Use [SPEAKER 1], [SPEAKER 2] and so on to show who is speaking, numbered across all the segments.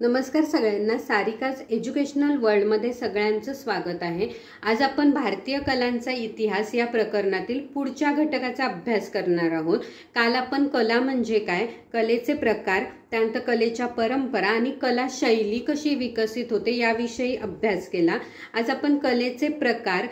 [SPEAKER 1] नमस्कार सगळ्यांना, सारिकाच एज्युकेशनल वर्ल्डमध्ये सगळ्यांचं स्वागत आहे। आज आपण भारतीय कलांचा इतिहास या प्रकरणातील पुढच्या घटकाचा अभ्यास करणार आहोत। काल आपण कला म्हणजे काय, कलेचे प्रकार, त्यानंतर कलेच्या परंपरा आणि कला शैली कशी विकसित होते याविषयी अभ्यास केला। आज आपण कलेचे प्रकार,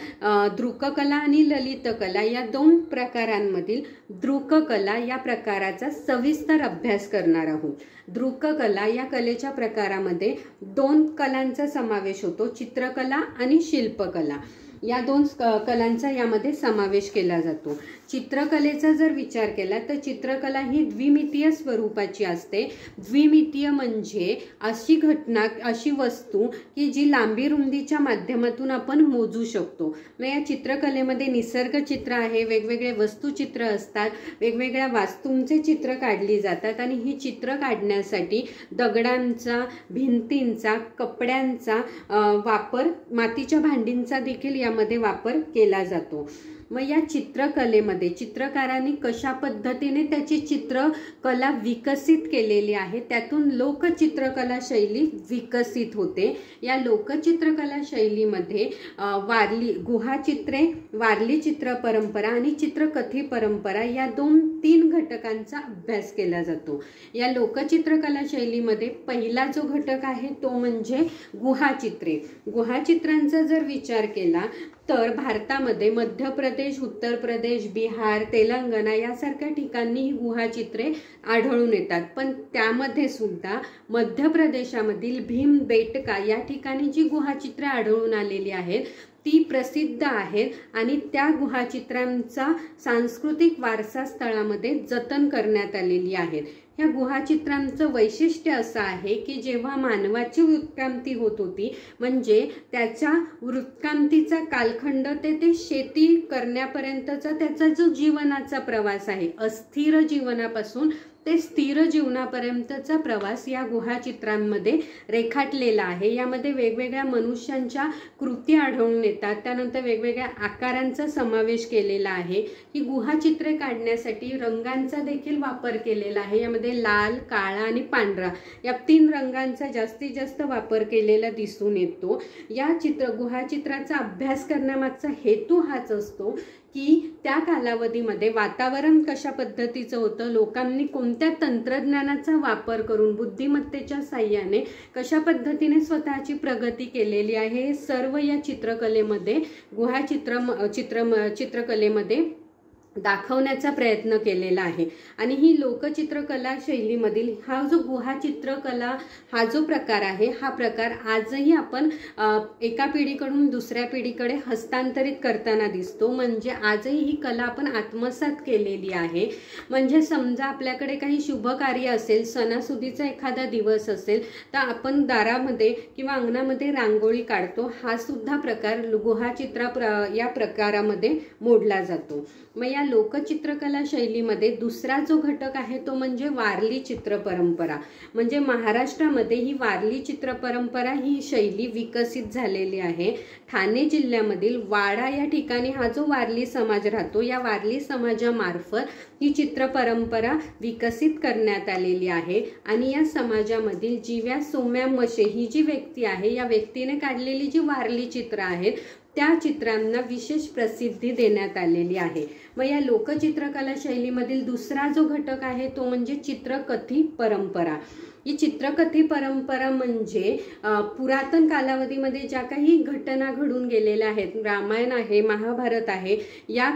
[SPEAKER 1] दृककला आणि ललित कला या दोन प्रकारांमधील दृककला या प्रकाराचा सविस्तर अभ्यास करणार आहोत। दृककला या कलेच्या प्रकारामध्ये दोन कलांचा समावेश होतो, चित्रकला आणि शिल्पकला। या दोन कलांचा यामध्ये समावेश केला जातो। चित्रकलेचा जर विचार केला तर चित्रकला ही द्विमितीय स्वरूपाची असते। द्विमितीय म्हणजे अशी घटना, अशी वस्तू की जी लांबी रुंदीच्या माध्यमातून आपण मोजू शकतो। मग या चित्रकलेमध्ये निसर्ग चित्र आहे, वेगवेगळे वस्तुचित्र असतात, वेगवेगळ्या वास्तूंचे चित्र काढली जातात आणि ही चित्र काढण्यासाठी दगडांचा, भिंतींचा, कपड्यांचा वापर, मातीच्या भांडींचा देखील यामध्ये वापर केला जातो। मग या चित्रकलेमध्ये चित्रकारांनी कशा पद्धतीने त्याची चित्रकला विकसित केलेली आहे, त्यातून लोकचित्रकला शैली विकसित होते। या लोकचित्रकला शैलीमध्ये वारली गुहाचित्रे, वारली चित्र परंपरा आणि चित्रकथी परंपरा या तीन घटकांचा अभ्यास केला जातो। या लोकचित्रकला शैलीमध्ये पहिला जो घटक आहे तो म्हणजे गुहाचित्रे। गुहाचित्रांचा जर विचार केला तर भारतामध्ये मध्य प्रदेश, उत्तर प्रदेश, बिहार, तेलंगणा यासारख्या ठिकाणी ही गुहाचित्रे आढळून येतात। पण त्यामध्ये सुद्धा मध्य प्रदेशामधील भीमबेटका या ठिकाणी जी गुहाचित्रे आढळून आलेली आहेत ती प्रसिद्ध आहेत आणि त्या गुहाचित्रांचा सांस्कृतिक वारसा स्थळामध्ये जतन करण्यात आलेली आहेत। या गुहाचित्रांचं वैशिष्ट्य असं आहे की जेव्हा मानवाची उत्क्रांती होत होती, म्हणजे त्याच्या उत्क्रांतीचा कालखंड ते शेती करण्यापर्यंतचा त्याचा जो जीवनाचा प्रवास आहे, अस्थिर जीवनापासून ते स्थिर जीवनापर्यंतचा प्रवास या गुहाचित्रांमध्ये रेखाटलेला आहे। यामध्ये वेगवेगळ्या मनुष्यांच्या कृती आढळून येतात, त्यानंतर वेगवेगळ्या आकारांचा समावेश केलेला आहे। ही गुहाचित्रे काढण्यासाठी रंगांचा देखील वापर केलेला आहे। यामध्ये लाल, काळा आणि पांढरा या तीन रंगांचा जास्तीत जास्त वापर केलेला दिसून येतो। या गुहाचित्राचा अभ्यास करण्यामागचा हेतू हाच असतो की त्या कालावधीमध्ये वातावरण कशा पद्धतीचं होतं, लोकांनी कोणत्या तंत्रज्ञानाचा वापर करून बुद्धिमत्तेच्या साहाय्याने कशा पद्धतीने स्वतःची प्रगती केलेली आहे, हे सर्व या चित्रकलेमध्ये चित्रकलेमध्ये दाखवण्याचा प्रयत्न केलेला आहे। आणि ही लोकचित्रकला शैलीमधील हा जो गुहाचित्रकला हा जो प्रकार आहे, हा प्रकार आजही आपण एका पिढीकडून दुसऱ्या पिढीकडे हस्तांतरित करताना दिसतो। म्हणजे आजही ही कला आपण आत्मसात केलेली आहे। म्हणजे समजा आपल्याकडे काही शुभ कार्य असेल, सणासुदीचा एखादा दिवस असेल तर आपण दारामध्ये किंवा अंगणामध्ये रांगोळी काढतो। हा सुद्धा प्रकार या प्रकारामध्ये मोडला जातो। मग या लोकचित्रकला शैलीमध्ये दुसरा जो घटक आहे तो म्हणजे वारली चित्र परंपरा। म्हणजे महाराष्ट्रामध्ये ही वारली चित्र परंपरा ही शैली विकसित झालेली आहे। ठाणे जिल्ह्यामधील वाडा या ठिकाणी हा जो वारली समाज राहतो, या वारली समाजामार्फत ही चित्र परंपरा विकसित करण्यात आलेली आहे। आणि या समाजामधील जीव्या सोम्या मशे ही जी व्यक्ती आहे, या व्यक्तीने काढलेली जी वारली चित्र आहेत त्या चित्रांना विशेष प्रसिद्धी देण्यात आलेली आहे। मग या लोकचित्रकला शैलीमधील दुसरा जो घटक आहे तो म्हणजे चित्रकथी परंपरा। ही चित्रकथी परंपरा म्हणजे पुरातन कालावधीमध्ये ज्या काही घटना घडून गेलेल्या आहेत, रामायण आहे, महाभारत आहे, या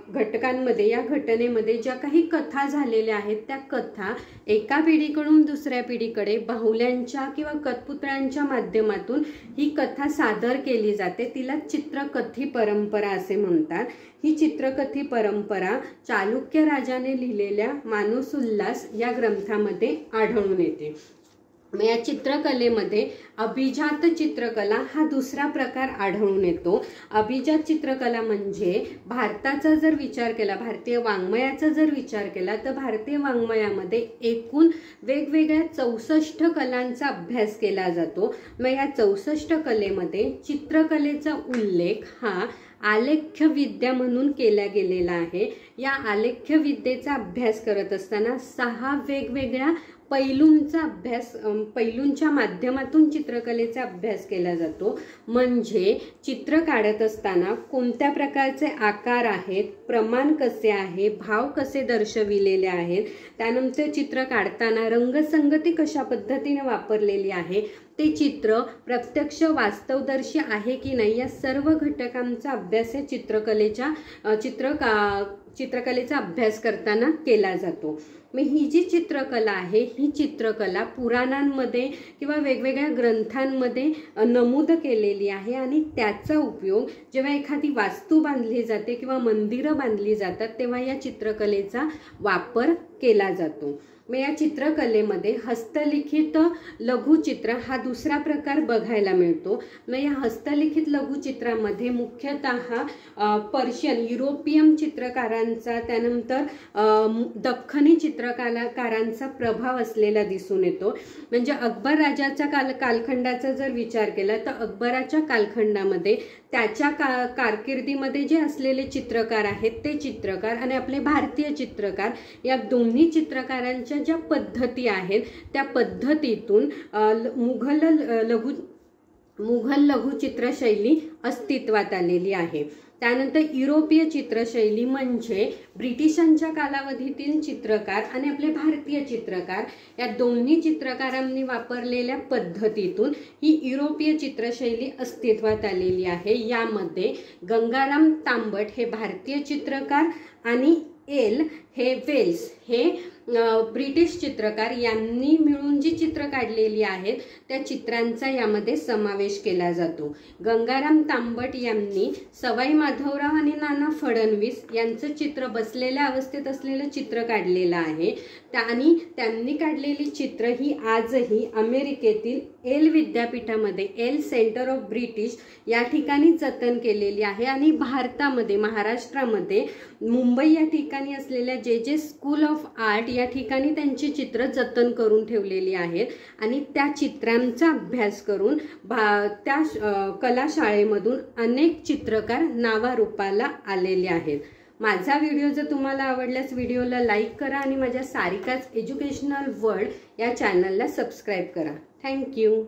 [SPEAKER 1] घटकांमध्ये, या घटनेमध्ये ज्या काही कथा झालेल्या आहेत त्या कथा एका पिढीकडून दुसऱ्या पिढीकडे बाहुल्यांच्या किंवा कठपुतळ्यांच्या माध्यमातून ही कथा सादर केली जाते। तिला चित्रकथी परंपरा असे म्हणतात। ही चित्रकथी परंपरा चालुक्य राजाने लिहिलेल्या मानसोल्लास या ग्रंथामध्ये आढळून येते। या चित्रकलेमध्ये अभिजात चित्रकला हा दुसरा प्रकार आढळून येतो। अभिजात चित्रकला म्हणजे भारताचा जर विचार केला, भारतीय वाङ्मयाचा जर विचार केला तर भारतीय वाङ्मयामध्ये एकूण वेगवेगळ्या 64 कलांचा अभ्यास केला जातो। मग या 64 कलेमध्ये चित्रकलेचा उल्लेख हा आलेख्य विद्या म्हणून केला गेलेला आहे। या आलेख्य विद्येचा अभ्यास करत असताना 6 वेगवेगळ्या पैलूंच्या माध्यमातून चित्रकलेचा अभ्यास केला जातो। म्हणजे चित्र काढत असताना कोणत्या प्रकारचे आकार आहेत, प्रमाण कसे आहे, भाव कसे दर्शविलेले आहेत, त्यानंतर चित्र काढताना रंगसंगती कशा पद्धतीने वापरलेली आहे, ते चित्र प्रत्यक्ष वास्तवदर्शी आहे की नाही, या सर्व घटकांचा अभ्यास या चित्रकलेचा अभ्यास करताना केला जातो। मग ही जी चित्रकला आहे, ही चित्रकला पुराणांमध्ये किंवा वेगवेगळ्या ग्रंथांमध्ये नमूद केलेली आहे आणि त्याचा उपयोग जेव्हा एखादी वास्तू बांधली जाते किंवा मंदिरं बांधली जातात तेव्हा या चित्रकलेचा वापर केला जातो। मग या चित्रकलेमध्ये हस्तलिखित लघुचित्र हा दुसरा प्रकार बघायला मिळतो। मग या हस्तलिखित लघुचित्रामध्ये मुख्यतः पर्शियन युरोपियन चित्रकारांचा, त्यानंतर दख्खनी चित्रकारांचा प्रभाव असलेला दिसून येतो। म्हणजे अकबर राजाच्या कालखंडाचा जर विचार केला तर अकबराच्या कालखंडामध्ये त्याच्या कारकिर्दीमध्ये जे असलेले चित्रकार आहेत ते चित्रकार आणि आपले भारतीय चित्रकार, या दोन्ही चित्रकारांच्या ज्या पद्धती आहेत त्या पद्धतीतून मुघल लघुचित्रशैली अस्तित्वात आलेली आहे। त्यानंतर युरोपीय चित्रशैली म्हणजे ब्रिटिशांच्या कालावधीतील चित्रकार आणि आपले भारतीय चित्रकार या दोन्ही चित्रकारांनी वापरलेल्या पद्धतीतून ही युरोपीय चित्रशैली अस्तित्वात आलेली आहे। यामध्ये गंगाराम तांबट हे भारतीय चित्रकार आणि एल हे वेल्स हे ब्रिटिश चित्रकार यांनी मिळून जी चित्र काढलेली आहेत त्या चित्रांचा यामध्ये समावेश केला जातो। गंगाराम तांबट यांनी सवाई माधवराव आणि नाना फडणवीस यांचं चित्र बसलेल्या अवस्थेत असलेलं चित्र काढलेलं आहे आणि त्यांनी काढलेली चित्र ही आजही अमेरिकेतील एल विद्यापीठामध्ये, एल सेंटर ऑफ ब्रिटिश या ठिकाणी जतन केलेली आहे आणि भारतामध्ये, महाराष्ट्रामध्ये मुंबई या ठिकाणी असलेल्या जे स्कूल ऑफ आर्ट या ठिकाणी त्यांची चित्र जतन करून ठेवलेली आहेत आणि त्या चित्रांचा अभ्यास करून त्या कला शाळेमधून अनेक चित्रकार नावारूपाला आलेले आहेत। माझा व्हिडिओ जर तुम्हाला आवडल्यास व्हिडिओला लाईक करा आणि माझ्या सारिकाज एज्युकेशनल वर्ल्ड या चॅनलला सबस्क्राईब करा। थँक्यू।